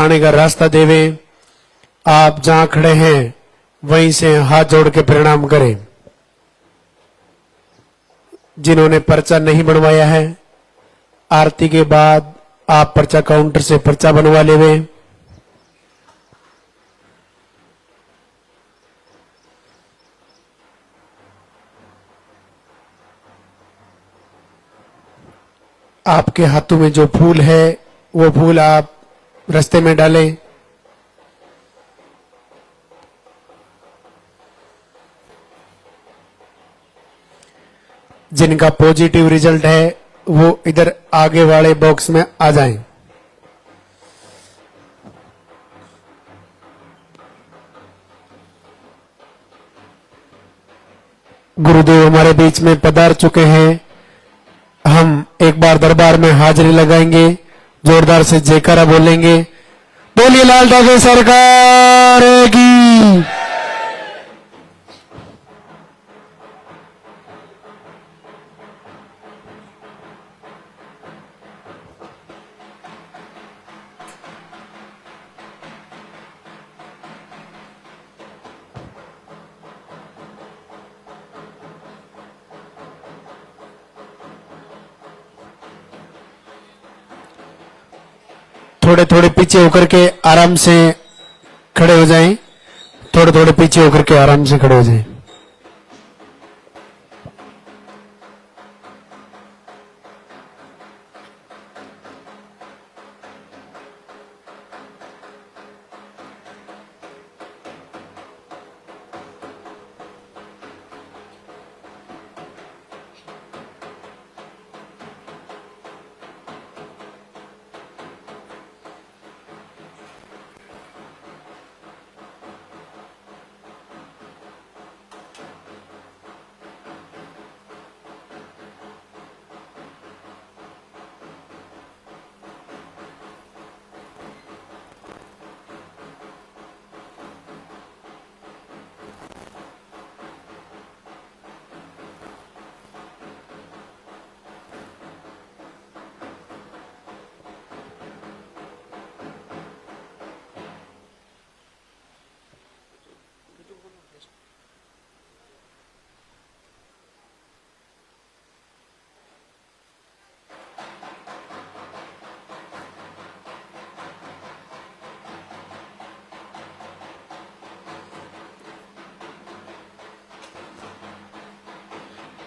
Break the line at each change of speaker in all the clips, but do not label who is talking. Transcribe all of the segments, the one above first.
आने का रास्ता देवे। आप जहां खड़े हैं वहीं से हाथ जोड़ के प्रणाम करें। जिन्होंने पर्चा नहीं बनवाया है, आरती के बाद आप पर्चा काउंटर से पर्चा बनवा लेवे। आपके हाथों में जो फूल है वो फूल आप रास्ते में डालें। जिनका पॉजिटिव रिजल्ट है वो इधर आगे वाले बॉक्स में आ जाएं। गुरुदेव हमारे बीच में पधार चुके हैं। हम एक बार दरबार में हाजिरी लगाएंगे, जोरदार से जयकारा बोलेंगे। बोलिए लाल ठाकुर सरकार की। थोड़े थोड़े पीछे होकर के आराम से खड़े हो जाएं। थोड़े थोड़े पीछे होकर के आराम से खड़े हो जाएं।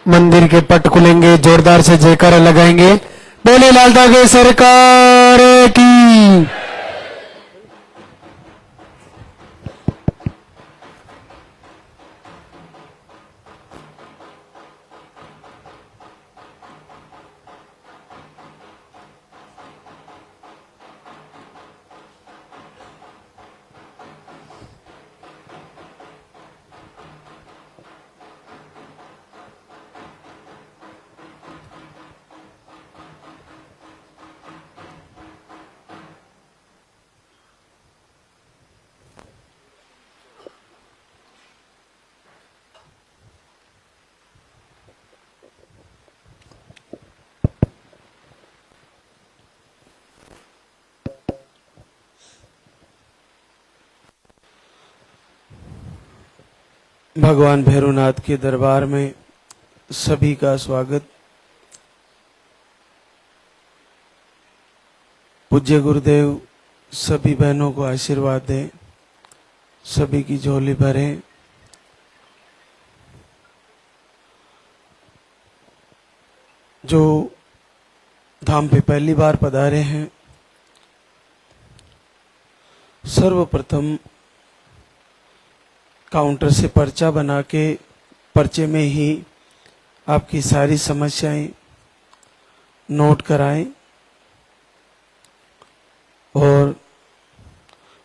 मंदिर के पट खुलेंगे, जोरदार से जयकारा लगाएंगे। बोले लाल ठाकुर सरकार की। भगवान भैरवनाथ के दरबार में सभी का स्वागत। पूज्य गुरुदेव सभी बहनों को आशीर्वाद दें, सभी की झोली भरें। जो धाम पे पहली बार पधारे हैं, सर्वप्रथम काउंटर से पर्चा बना के पर्चे में ही आपकी सारी समस्याएं नोट कराएं और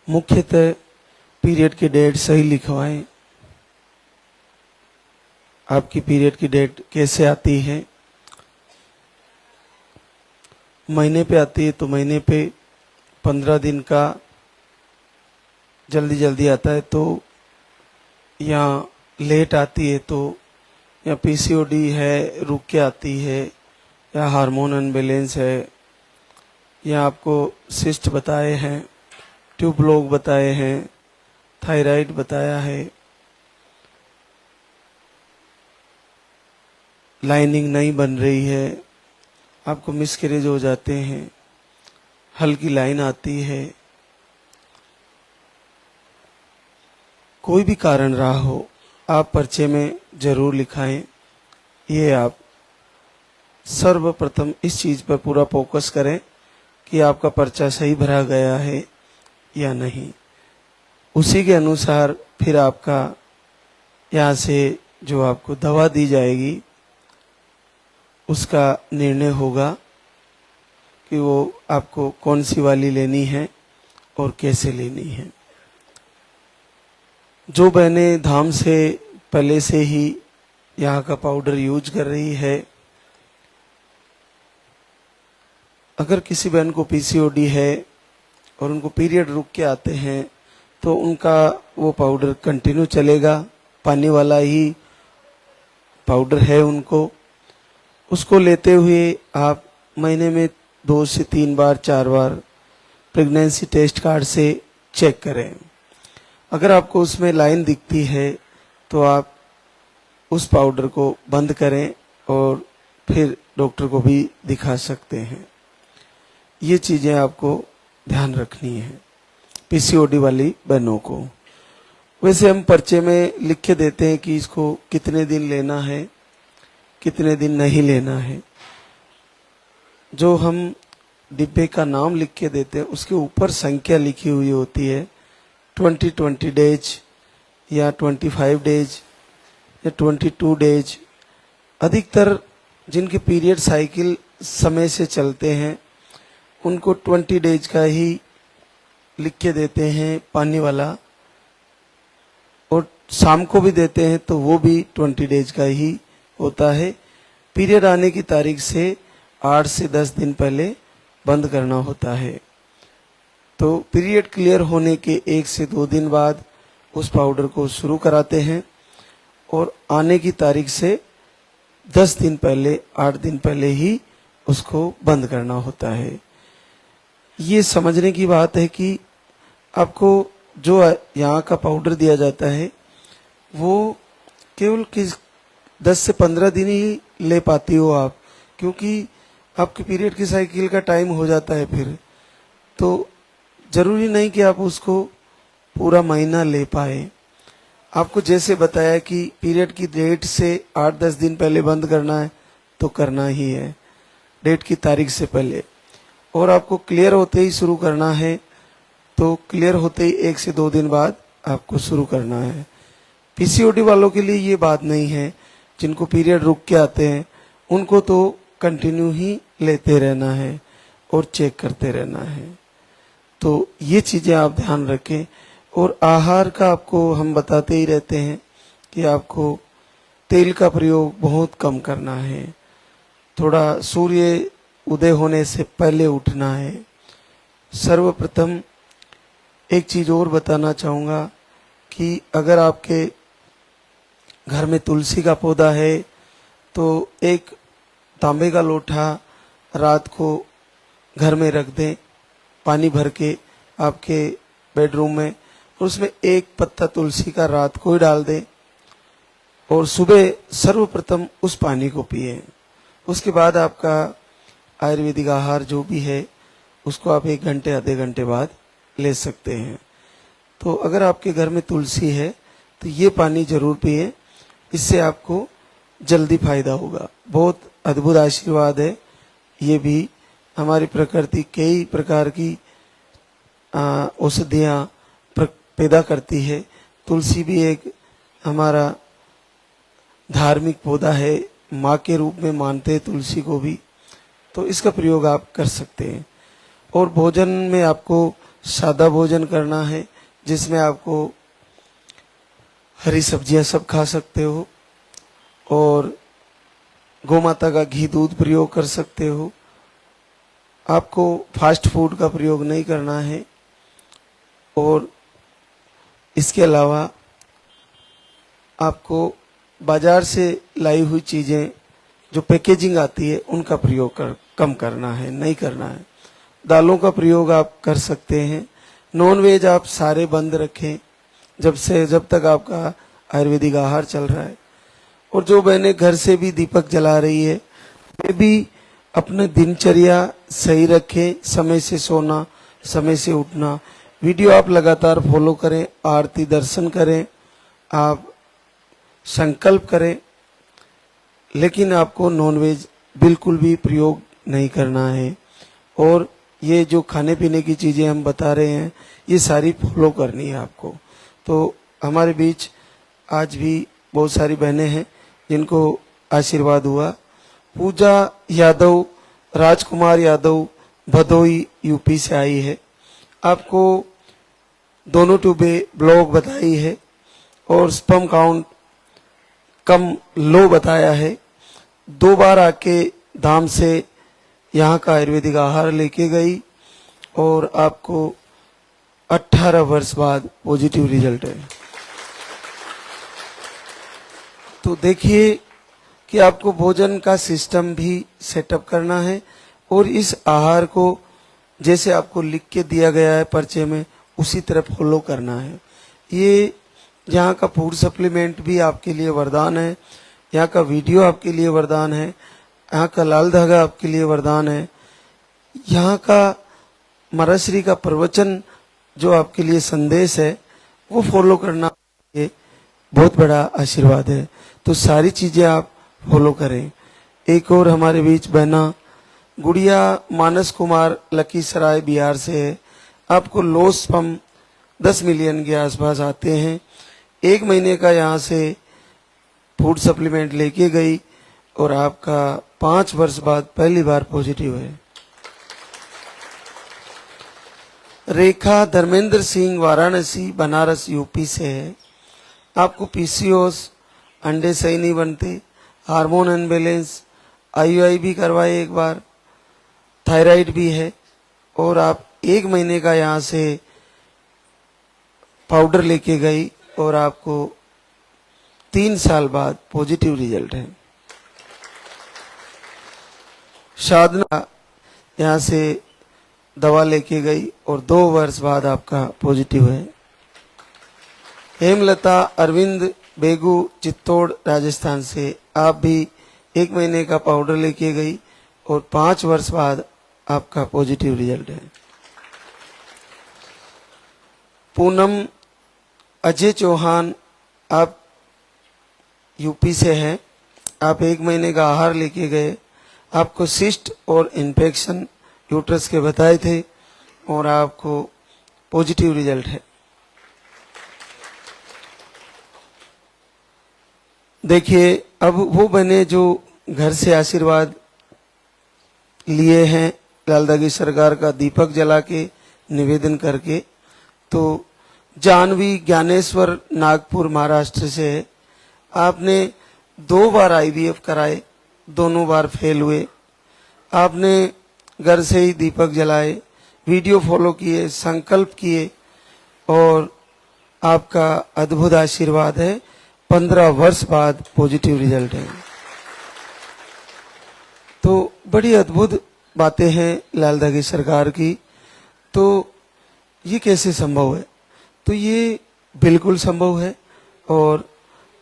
मुख्यतः पीरियड की डेट सही लिखवाएं। आपकी पीरियड की डेट कैसे आती है? महीने पे आती है तो महीने पे 15 दिन का जल्दी जल्दी आता है, तो या लेट आती है तो या पीसीओडी है रुक के आती है, या हार्मोन अनबैलेंस है, या आपको सिस्ट बताए हैं
ट्यूब ब्लॉक बताए हैं, थायराइड बताया है, लाइनिंग नहीं बन रही है, आपको मिसकैरेज हो जाते हैं, हल्की लाइन आती है, कोई भी कारण रहा हो आप पर्चे में जरूर लिखाएं। ये आप सर्वप्रथम इस चीज पर पूरा फोकस करें कि आपका पर्चा सही भरा गया है या नहीं। उसी के अनुसार फिर आपका यहाँ से जो आपको दवा दी जाएगी उसका निर्णय होगा कि वो आपको कौन सी वाली लेनी है और कैसे लेनी है। जो बहनें धाम से पहले से ही यहाँ का पाउडर यूज कर रही है, अगर किसी बहन को पीसीओडी है और उनको पीरियड रुक के आते हैं तो उनका वो पाउडर कंटिन्यू चलेगा। पानी वाला ही पाउडर है उनको, उसको लेते हुए आप महीने में 2 से 3 बार 4 बार प्रेगनेंसी टेस्ट कार्ड से चेक करें। अगर आपको उसमें लाइन दिखती है तो आप उस पाउडर को बंद करें और फिर डॉक्टर को भी दिखा सकते हैं। ये चीजें आपको ध्यान रखनी है पीसीओडी वाली बहनों को। वैसे हम पर्चे में लिख के देते हैं कि इसको कितने दिन लेना है, कितने दिन नहीं लेना है। जो हम डिब्बे का नाम लिख के देते हैं उसके ऊपर संख्या लिखी हुई होती है, 20 डेज या 25 डेज या 22 डेज। अधिकतर जिनके पीरियड साइकिल समय से चलते हैं उनको 20 डेज का ही लिख के देते हैं पानी वाला, और शाम को भी देते हैं तो वो भी 20 डेज का ही होता है। पीरियड आने की तारीख से 8 से 10 दिन पहले बंद करना होता है। तो पीरियड क्लियर होने के 1 से 2 दिन बाद उस पाउडर को शुरू कराते हैं और आने की तारीख से 10 दिन पहले 8 दिन पहले ही उसको बंद करना होता है। ये समझने की बात है कि आपको जो यहाँ का पाउडर दिया जाता है वो केवल 10 से 15 दिन ही ले पाती हो आप, क्योंकि आपके पीरियड की साइकिल का टाइम हो जाता है फिर। तो जरूरी नहीं कि आप उसको पूरा महीना ले पाए। आपको जैसे बताया कि पीरियड की डेट से 8-10 दिन पहले बंद करना है तो करना ही है, डेट की तारीख से पहले। और आपको क्लियर होते ही शुरू करना है तो क्लियर होते ही 1 से 2 दिन बाद आपको शुरू करना है। पीसीओडी वालों के लिए ये बात नहीं है, जिनको पीरियड रुक के आते हैं उनको तो कंटिन्यू ही लेते रहना है और चेक करते रहना है। तो ये चीजें आप ध्यान रखें। और आहार का आपको हम बताते ही रहते हैं कि आपको तेल का प्रयोग बहुत कम करना है, थोड़ा सूर्य उदय होने से पहले उठना है। सर्वप्रथम एक चीज और बताना चाहूंगा कि अगर आपके घर में तुलसी का पौधा है तो एक तांबे का लोटा रात को घर में रख दें, पानी भर के आपके बेडरूम में, और उसमें एक पत्ता तुलसी का रात को ही डाल दें और सुबह सर्वप्रथम उस पानी को पिए। उसके बाद आपका आयुर्वेदिक आहार जो भी है उसको आप 1 घंटे आधे घंटे बाद ले सकते हैं। तो अगर आपके घर में तुलसी है तो ये पानी जरूर पिए, इससे आपको जल्दी फायदा होगा। बहुत अद्भुत आशीर्वाद है ये भी। हमारी प्रकृति कई प्रकार की औषधियाँ पैदा करती है। तुलसी भी एक हमारा धार्मिक पौधा है, माँ के रूप में मानते हैं तुलसी को भी, तो इसका प्रयोग आप कर सकते हैं। और भोजन में आपको सादा भोजन करना है जिसमें आपको हरी सब्जियां सब खा सकते हो और गौमाता का घी दूध प्रयोग कर सकते हो। आपको फास्ट फूड का प्रयोग नहीं करना है। और इसके अलावा आपको बाजार से लाई हुई चीजें जो पैकेजिंग आती है उनका प्रयोग कम करना है, नहीं करना है। दालों का प्रयोग आप कर सकते हैं, नॉन वेज आप सारे बंद रखें जब तक आपका आयुर्वेदिक आहार चल रहा है। और जो बहनें घर से भी दीपक जला रही है वे भी अपने दिनचर्या सही रखें, समय से सोना, समय से उठना। वीडियो आप लगातार फॉलो करें, आरती दर्शन करें, आप संकल्प करें, लेकिन आपको नॉनवेज बिल्कुल भी प्रयोग नहीं करना है। और ये जो खाने पीने की चीज़ें हम बता रहे हैं ये सारी फॉलो करनी है आपको। तो हमारे बीच आज भी बहुत सारी बहनें हैं जिनको आशीर्वाद हुआ। पूजा यादव, राजकुमार यादव भदोई यूपी से आई है। आपको दोनों ट्यूबे ब्लॉक बताई है और स्पर्म काउंट कम लो बताया है। 2 बार आके धाम से यहाँ का आयुर्वेदिक आहार लेके गई और आपको 18 वर्ष बाद पॉजिटिव रिजल्ट है। तो देखिए कि आपको भोजन का सिस्टम भी सेटअप करना है और इस आहार को जैसे आपको लिख के दिया गया है पर्चे में उसी तरह फॉलो करना है। ये यहाँ का फूड सप्लीमेंट भी आपके लिए वरदान है, यहाँ का वीडियो आपके लिए वरदान है, यहाँ का लाल धागा आपके लिए वरदान है, यहाँ का महाराज का प्रवचन जो आपके लिए संदेश है वो फॉलो करना ये बहुत बड़ा आशीर्वाद है। तो सारी चीजें आप फॉलो करें। एक और हमारे बीच बहना गुड़िया मानस कुमार लखीसराय बिहार से है। आपको लो स्पर्म 10 मिलियन के आसपास आते हैं। 1 महीने का यहाँ से फूड सप्लीमेंट लेके गई और आपका 5 वर्ष बाद पहली बार पॉजिटिव है। रेखा धर्मेंद्र सिंह वाराणसी बनारस यूपी से है। आपको पीसीओएस, अंडे सही नहीं बनते, हार्मोन अनबैलेंस, आईयूआई भी करवाए एक बार, थायराइड भी है और आप 1 महीने का यहाँ से पाउडर लेके गई और आपको 3 साल बाद पॉजिटिव रिजल्ट है। साधना यहाँ से दवा लेके गई और 2 वर्ष बाद आपका पॉजिटिव है। हेमलता अरविंद बेगू चित्तौड़ राजस्थान से आप भी 1 महीने का पाउडर लेके गई और 5 वर्ष बाद आपका पॉजिटिव रिजल्ट है। पूनम अजय चौहान आप यूपी से हैं। आप 1 महीने का आहार लेके गए, आपको सिस्ट और इन्फेक्शन यूट्रस के बताए थे और आपको पॉजिटिव रिजल्ट है। देखिए अब वो बने जो घर से आशीर्वाद लिए हैं लाल धागी सरकार का दीपक जला के निवेदन करके। तो जानवी ज्ञानेश्वर नागपुर महाराष्ट्र से है। आपने 2 बार आईवीएफ कराए, दोनों बार फेल हुए। आपने घर से ही दीपक जलाए, वीडियो फॉलो किए, संकल्प किए और आपका अद्भुत आशीर्वाद है। 15 वर्ष बाद पॉजिटिव रिजल्ट है। तो बड़ी अद्भुत बातें हैं लाल धागी सरकार की। तो ये कैसे संभव है? तो ये बिल्कुल संभव है और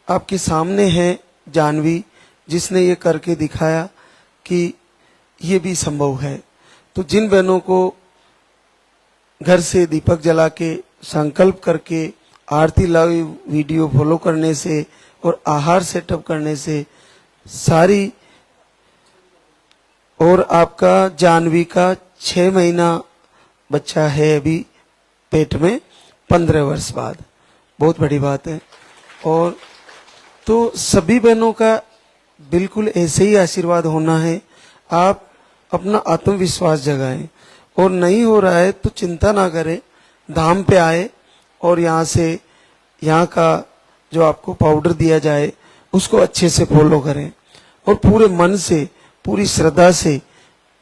आपके सामने है जानवी जिसने ये करके दिखाया कि ये भी संभव है। तो जिन बहनों को घर से दीपक जला के संकल्प करके आरती लाइव वीडियो फॉलो करने से और आहार सेटअप करने से सारी, और आपका जानवी का 6 महीना बच्चा है अभी पेट में 15 वर्ष बाद, बहुत बड़ी बात है। और तो सभी बहनों का बिल्कुल ऐसे ही आशीर्वाद होना है। आप अपना आत्मविश्वास जगाएं और नहीं हो रहा है तो चिंता ना करें, धाम पे आए और यहाँ से यहाँ का जो आपको पाउडर दिया जाए उसको अच्छे से फॉलो करें और पूरे मन से, पूरी श्रद्धा से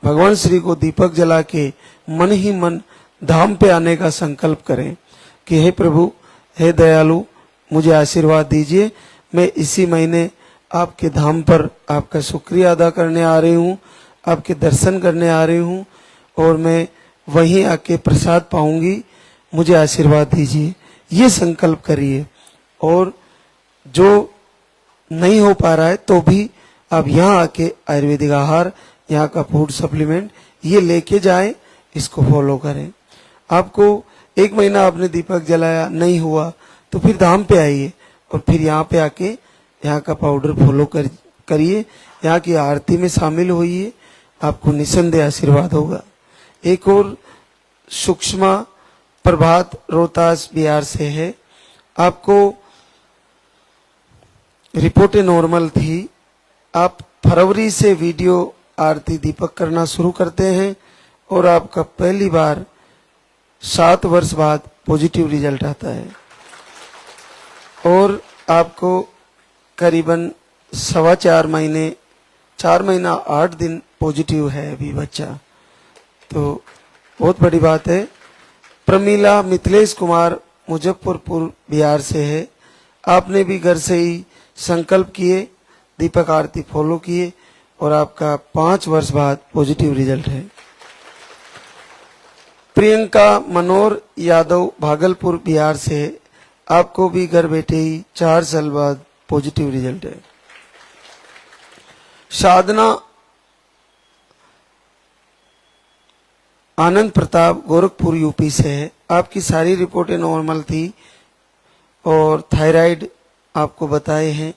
भगवान श्री को दीपक जला के मन ही मन धाम पे आने का संकल्प करें कि हे प्रभु, हे दयालु, मुझे आशीर्वाद दीजिए। मैं इसी महीने आपके धाम पर आपका शुक्रिया अदा करने आ रही हूँ, आपके दर्शन करने आ रही हूँ और मैं वहीं आके प्रसाद पाऊंगी मुझे आशीर्वाद दीजिए, ये संकल्प करिए। और जो नहीं हो पा रहा है तो भी आप यहाँ आके आयुर्वेदिक आहार, यहाँ का फूड सप्लीमेंट ये लेके जाएं, इसको फॉलो करें। आपको 1 महीना आपने दीपक जलाया नहीं हुआ तो फिर धाम पे आइए और फिर यहाँ पे आके यहाँ का पाउडर फॉलो करिए, यहाँ की आरती में शामिल होइए, आपको निसंदेह आशीर्वाद होगा। एक और सूक्ष्म प्रभात रोहतास बिहार से है, आपको रिपोर्टें नॉर्मल थी, आप फरवरी से वीडियो आरती दीपक करना शुरू करते हैं और आपका पहली बार 7 वर्ष बाद पॉजिटिव रिजल्ट आता है और आपको करीबन 4.25 महीने 4 महीना 8 दिन पॉजिटिव है अभी बच्चा, तो बहुत बड़ी बात है। प्रमीला मिथिलेश कुमार मुजफ्फरपुर बिहार से है, आपने भी घर से ही संकल्प किए, दीपक आरती फॉलो किए और आपका 5 वर्ष बाद पॉजिटिव रिजल्ट है। प्रियंका मनोहर यादव भागलपुर बिहार से है, आपको भी घर बैठे ही 4 साल बाद पॉजिटिव रिजल्ट है। साधना आनंद प्रताप गोरखपुर यूपी से है, आपकी सारी रिपोर्टें नॉर्मल थी और थायराइड आपको बताए हैं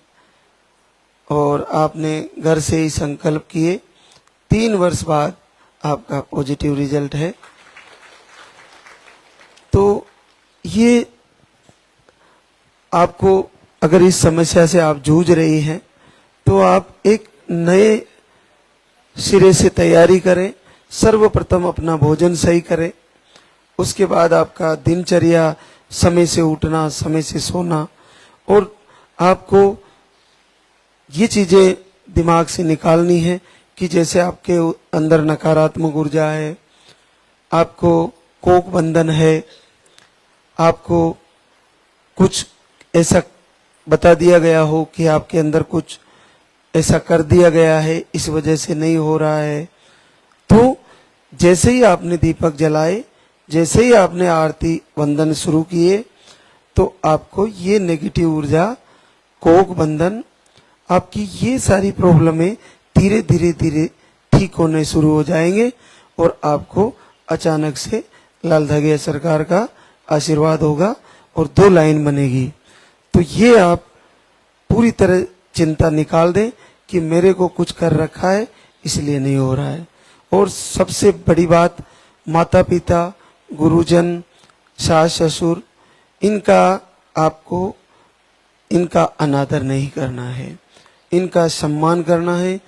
और आपने घर से ही संकल्प किए, 3 वर्ष बाद आपका पॉजिटिव रिजल्ट है। तो ये आपको अगर इस समस्या से आप जूझ रही हैं तो आप एक नए सिरे से तैयारी करें। सर्वप्रथम अपना भोजन सही करें, उसके बाद आपका दिनचर्या, समय से उठना, समय से सोना, और आपको ये चीजें दिमाग से निकालनी है कि जैसे आपके अंदर नकारात्मक ऊर्जा है, आपको कोक बंधन है, आपको कुछ ऐसा बता दिया गया हो कि आपके अंदर कुछ ऐसा कर दिया गया है, इस वजह से नहीं हो रहा है, तो जैसे ही आपने दीपक जलाए, जैसे ही आपने आरती वंदन शुरू किए, तो आपको ये नेगेटिव ऊर्जा, कोक बंधन, आपकी ये सारी प्रॉब्लमें धीरे धीरे धीरे ठीक होने शुरू हो जाएंगे और आपको अचानक से लाल धागे सरकार का आशीर्वाद होगा और 2 लाइन बनेगी। तो ये आप पूरी तरह चिंता निकाल दें कि मेरे को कुछ कर रखा है इसलिए नहीं हो रहा है। और सबसे बड़ी बात, माता पिता, गुरुजन, सास ससुर, इनका अनादर नहीं करना है, इनका सम्मान करना है,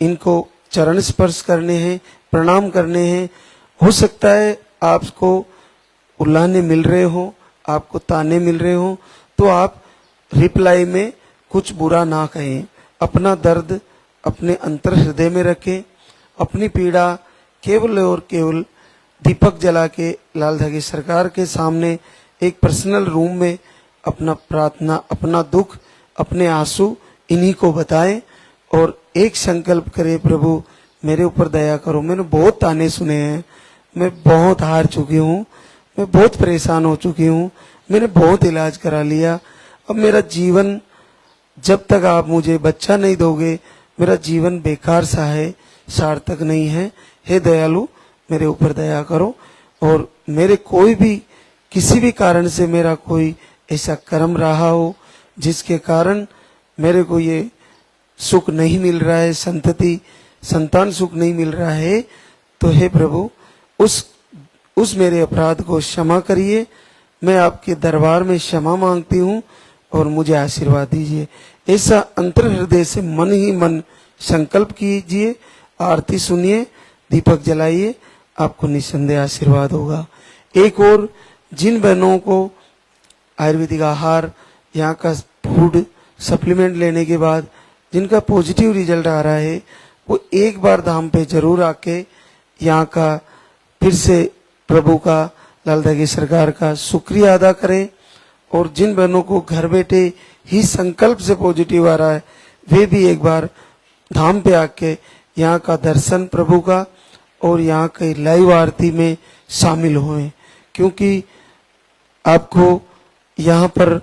इनको चरण स्पर्श करने हैं, प्रणाम करने हैं। हो सकता है आपको उल्लाने मिल रहे हो, आपको ताने मिल रहे हो, तो आप रिप्लाई में कुछ बुरा ना कहें, अपना दर्द अपने अंतर हृदय में रखें, अपनी पीड़ा केवल और केवल दीपक जला के लाल धागे सरकार के सामने एक पर्सनल रूम में अपना प्रार्थना, अपना दुख, अपने आंसू इन्हीं को बताएं और एक संकल्प करें, प्रभु मेरे ऊपर दया करो, मैंने बहुत ताने सुने हैं, मैं बहुत हार चुकी हूँ, मैं बहुत परेशान हो चुकी हूँ, मैंने बहुत इलाज करा लिया, अब मेरा जीवन, जब तक आप मुझे बच्चा नहीं दोगे मेरा जीवन बेकार सा है, सार्थक नहीं है। हे दयालु मेरे ऊपर दया करो और मेरे कोई भी किसी भी कारण से मेरा कोई ऐसा कर्म रहा हो जिसके कारण मेरे को ये सुख नहीं मिल रहा है, संतान सुख नहीं मिल रहा है, तो हे प्रभु उस मेरे अपराध को क्षमा करिए। मैं आपके दरबार में क्षमा मांगती हूँ और मुझे आशीर्वाद दीजिए। ऐसा अंतर हृदय से मन ही मन संकल्प कीजिए, आरती सुनिए, दीपक जलाइए, आपको निसंदेह आशीर्वाद होगा। एक और, जिन बहनों को आयुर्वेदिक आहार, यहाँ का फूड सप्लीमेंट लेने के बाद जिनका पॉजिटिव रिजल्ट आ रहा है, वो एक बार धाम पे जरूर आके यहाँ का फिर से प्रभु का, लाल धागे सरकार का शुक्रिया अदा करें। और जिन बहनों को घर बैठे ही संकल्प से पॉजिटिव आ रहा है, वे भी एक बार धाम पे आके यहाँ का दर्शन प्रभु का और यहाँ की लाइव आरती में शामिल हुए, क्योंकि आपको यहाँ पर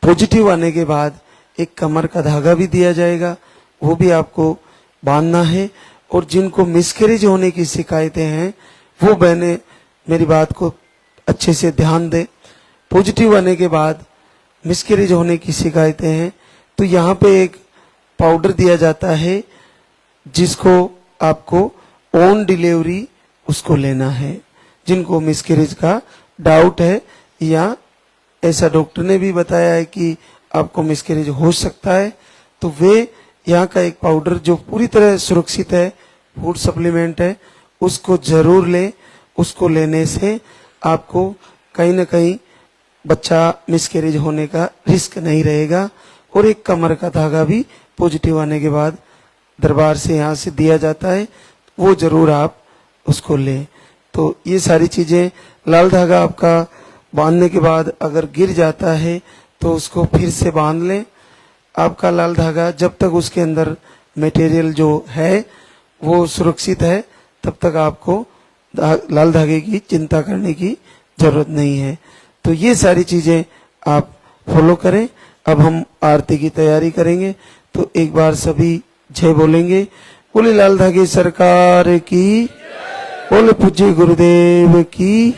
पॉजिटिव आने के बाद एक कमर का धागा भी दिया जाएगा, वो भी आपको बांधना है। और जिनको मिसकैरेज होने की शिकायतें हैं वो बहनें मेरी बात को अच्छे से ध्यान दें। पॉजिटिव आने के बाद मिसकैरेज होने की शिकायतें हैं तो यहाँ पे एक पाउडर दिया जाता है जिसको आपको ऑन डिलीवरी उसको लेना है। जिनको मिसकैरेज का डाउट है या ऐसा डॉक्टर ने भी बताया है कि आपको मिसकैरेज हो सकता है तो वे यहाँ का एक पाउडर जो पूरी तरह सुरक्षित है, फूड सप्लीमेंट है, उसको जरूर लें। उसको लेने से आपको कहीं ना कहीं बच्चा मिसकैरेज होने का रिस्क नहीं रहेगा। और एक कमर का धागा भी पॉजिटिव आने के बाद दरबार से यहाँ से दिया जाता है, वो जरूर आप उसको लें। तो ये सारी चीजें, लाल धागा आपका बांधने के बाद अगर गिर जाता है तो उसको फिर से बांध लें। आपका लाल धागा जब तक उसके अंदर मटेरियल जो है वो सुरक्षित है तब तक आपको लाल धागे की चिंता करने की जरूरत नहीं है। तो ये सारी चीजें आप फॉलो करें। अब हम आरती की तैयारी करेंगे तो एक बार सभी जय बोलेंगे। बोले लाल धागे सरकार की, बोले पूज्य गुरुदेव की।